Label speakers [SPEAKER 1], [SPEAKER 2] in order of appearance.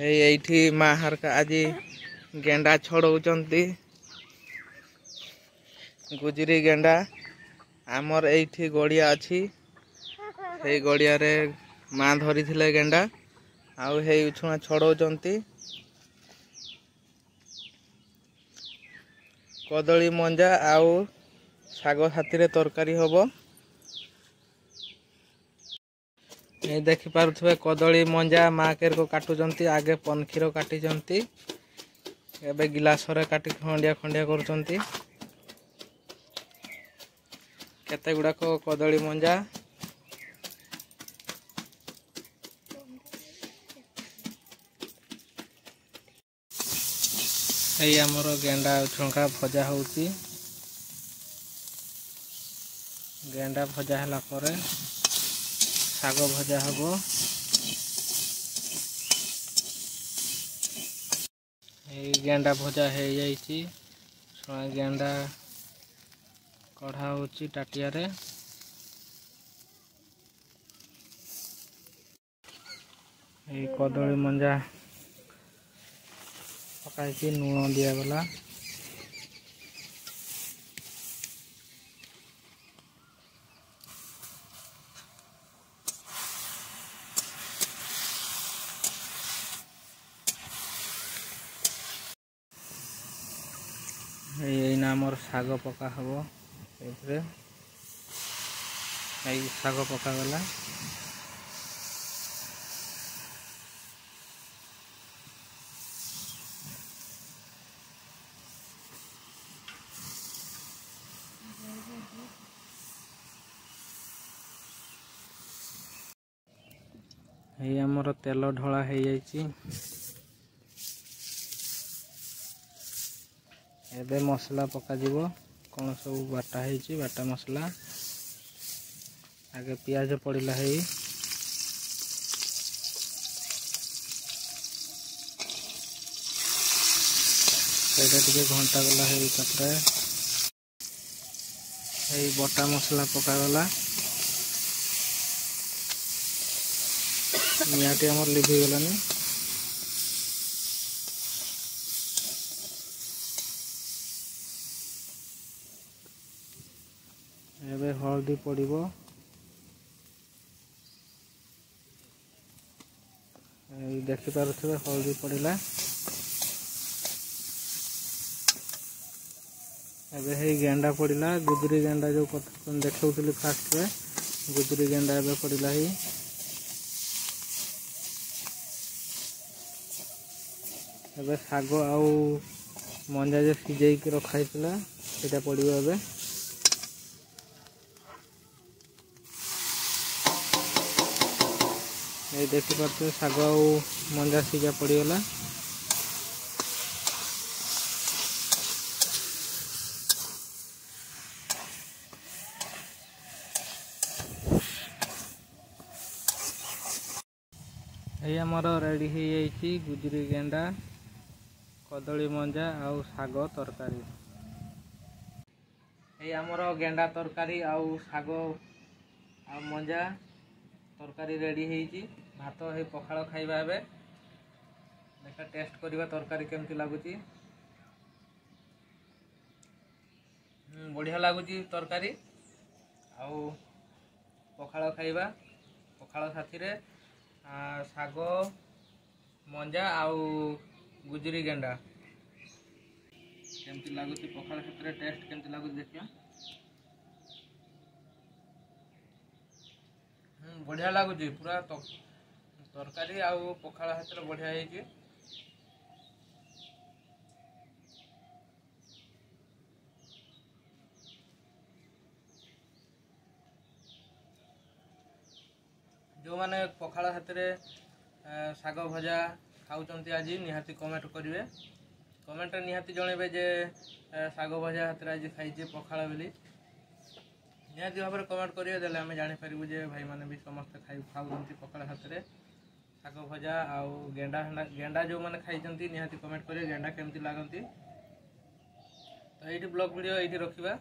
[SPEAKER 1] ଏଇଠି ମା ହରକା ଆଜି ଗେଣ୍ଡା ଛଡଉଛନ୍ତି। ଗୁଜୁରୀ ଗେଣ୍ଡା ଆମର ଏଇଠି ଗଡ଼ିଆ ଅଛି। ସେଇ ଗଡ଼ିଆରେ ମା ଧରିଥିଲେ ଗେଣ୍ଡା ଆଉ ହେଇ ଛୁଆ ଛଡଉଛନ୍ତି। କଦଳୀ ମଞ୍ଜା ଆଉ ଶାଗ ସାଥିରେ ତରକାରୀ ହବ। ଏ ଦେଖିପାରୁଥିବେ କଦଳୀ ମଞ୍ଜା ମା କେରକ କାଟୁଛନ୍ତି। ଆଗେ ପନକ୍ଷୀର କାଟିଛନ୍ତି, ଏବେ ଗିଲାସରେ କାଟି ଖଣ୍ଡିଆ ଖଣ୍ଡିଆ କରୁଛନ୍ତି। କେତେ ଗୁଡାକ କଦଳୀ ମଞ୍ଜା ଏଇ ଆମର ଗେଣ୍ଡା ଛଙ୍କା ଭଜା ହଉଛି। ଗେଣ୍ଡା ଭଜା ହେଲା ପରେ ଶାଗ ଭଜା ହବ। ଏଇ ଗେଣ୍ଡା ଭଜା ହେଇଯାଇଛି। ଗେଣ୍ଡା କଢା ହଉଛି ତାଟିଆରେ। ଏଇ କଦଳୀ ମଞ୍ଜା ପକାଇକି ଲୁଣ ଦିଆଗଲା। ଏଇନା ଆମର ଶାଗ ପକା ହବ। ଏଇଥିରେ ଏଇ ଶାଗ ପକାଗଲା। ଏଇ ଆମର ତେଲ ଢଳା ହେଇଯାଇଛି। ଏବେ ମସଲା ପକାଯିବ। କଣ ସବୁ ବାଟା ହେଇଛି, ବାଟା ମସଲା। ଆଗେ ପିଆଜ ପଡ଼ିଲା। ହେଇ ସେଇଟା ଟିକେ ଘଣ୍ଟା ଗଲା। ହେଇ ତାପରେ ଏଇ ବଟା ମସଲା ପକାଗଲା। ନିଆଁଟି ଆମର ଲିଭିଗଲାନି। ଏବେ ହଳଦୀ ପଡ଼ିବ। ଏଇ ଦେଖିପାରୁଥିବେ ହଳଦୀ ପଡ଼ିଲା। ଏବେ ହେଇ ଗେଣ୍ଡା ପଡ଼ିଲା। ଗୁଜୁରୀ ଗେଣ୍ଡା ଯୋଉ କଥା ଦେଖାଉଥିଲି ଫାଷ୍ଟରେ, ଗୁଜୁରୀ ଗେଣ୍ଡା ଏବେ ପଡ଼ିଲା। ହେଇ ଏବେ ଶାଗ ଆଉ ମଞ୍ଜା ଯେ ସିଝେଇକି ରଖା ହେଇଥିଲା ସେଇଟା ପଡ଼ିବ ଏବେ। ଏଇ ଦେଖିପାରୁଥିବେ ଶାଗ ଆଉ ମଞ୍ଜା ସିଝା ପଡ଼ିଗଲା। ଏଇ ଆମର ରେଡ଼ି ହେଇଯାଇଛି ଗୁଜୁରୀ ଗେଣ୍ଡା, କଦଳୀ ମଞ୍ଜା ଆଉ ଶାଗ ତରକାରୀ। ଏଇ ଆମର ଗେଣ୍ଡା ତରକାରୀ ଆଉ ଶାଗ ଆଉ ମଞ୍ଜା ତରକାରୀ ରେଡ଼ି ହେଇଛି। ଭାତ ହେଇ ପଖାଳ ଖାଇବା। ଏବେ ଦେଖା ଟେଷ୍ଟ କରିବା ତରକାରୀ କେମିତି ଲାଗୁଛି। ବଢ଼ିଆ ଲାଗୁଛି ତରକାରୀ। ଆଉ ପଖାଳ ଖାଇବା। ପଖାଳ ସାଥିରେ ଶାଗ ମଞ୍ଜା ଆଉ ଗୁଜୁରୀ ଗେଣ୍ଡା କେମିତି ଲାଗୁଛି। ପଖାଳ ସାଥିରେ ଟେଷ୍ଟ କେମିତି ଲାଗୁଛି ଦେଖିବା। ବଢ଼ିଆ ଲାଗୁଛି। ପୁରା ତରକାରୀ ଆଉ ପଖାଳ ସାଥିରେ ବଢ଼ିଆ ହେଇଛି। ଯେଉଁମାନେ ପଖାଳ ହାତରେ ଶାଗ ଭଜା ଖାଉଛନ୍ତି ଆଜି ନିହାତି କମେଣ୍ଟ କରିବେ। କମେଣ୍ଟରେ ନିହାତି ଜଣେଇବେ ଯେ ଶାଗ ଭଜା ହାତରେ ଆଜି ଖାଇଛି ପଖାଳ ବୋଲି। ନିହାତି ଭାବରେ କମେଣ୍ଟ କରିବେ, ଦେଲେ ଆମେ ଜାଣିପାରିବୁ ଯେ ଭାଇମାନେ ବି ସମସ୍ତେ ଖାଉଛନ୍ତି ପଖାଳ ହାତରେ ଶାଗ ଭଜା ଆଉ ଗେଣ୍ଡା ଯେଉଁମାନେ ଖାଇଛନ୍ତି ନିହାତି କମେଣ୍ଟ କରିବେ ଗେଣ୍ଡା କେମିତି ଲାଗନ୍ତି। ତ ଏଇଠି ବ୍ଲଗ ଭିଡ଼ିଓ ଏଇଠି ରଖିବା।